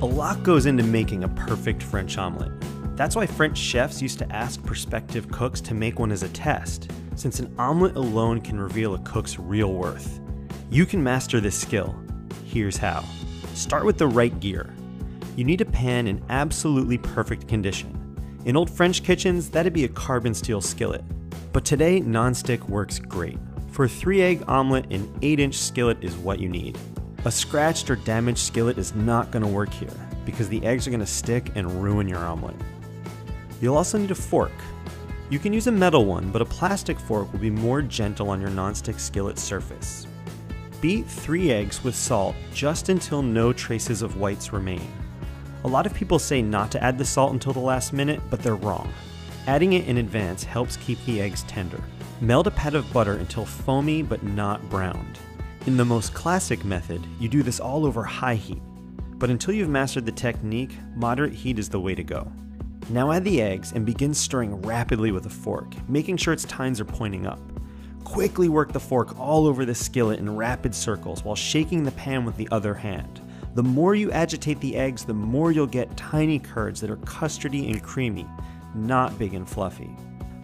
A lot goes into making a perfect French omelet. That's why French chefs used to ask prospective cooks to make one as a test, since an omelet alone can reveal a cook's real worth. You can master this skill. Here's how. Start with the right gear. You need a pan in absolutely perfect condition. In old French kitchens, that'd be a carbon steel skillet. But today, nonstick works great. For a 3-egg omelet, an 8-inch skillet is what you need. A scratched or damaged skillet is not going to work here, because the eggs are going to stick and ruin your omelet. You'll also need a fork. You can use a metal one, but a plastic fork will be more gentle on your nonstick skillet surface. Beat 3 eggs with salt just until no traces of whites remain. A lot of people say not to add the salt until the last minute, but they're wrong. Adding it in advance helps keep the eggs tender. Melt a pat of butter until foamy but not browned. In the most classic method, you do this all over high heat. But until you've mastered the technique, moderate heat is the way to go. Now add the eggs and begin stirring rapidly with a fork, making sure its tines are pointing up. Quickly work the fork all over the skillet in rapid circles while shaking the pan with the other hand. The more you agitate the eggs, the more you'll get tiny curds that are custardy and creamy, not big and fluffy.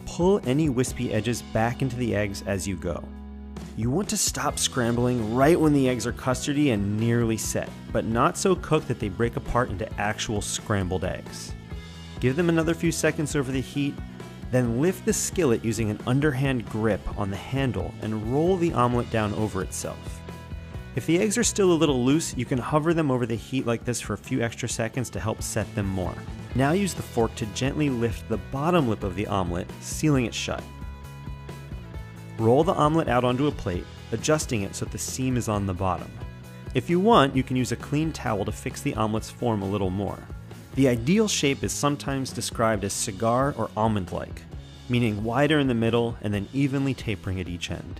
Pull any wispy edges back into the eggs as you go. You want to stop scrambling right when the eggs are custardy and nearly set, but not so cooked that they break apart into actual scrambled eggs. Give them another few seconds over the heat, then lift the skillet using an underhand grip on the handle and roll the omelet down over itself. If the eggs are still a little loose, you can hover them over the heat like this for a few extra seconds to help set them more. Now use the fork to gently lift the bottom lip of the omelet, sealing it shut. Roll the omelet out onto a plate, adjusting it so that the seam is on the bottom. If you want, you can use a clean towel to fix the omelet's form a little more. The ideal shape is sometimes described as cigar or almond-like, meaning wider in the middle and then evenly tapering at each end.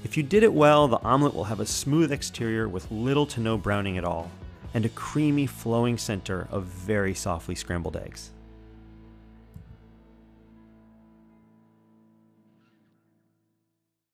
If you did it well, the omelet will have a smooth exterior with little to no browning at all, and a creamy flowing center of very softly scrambled eggs.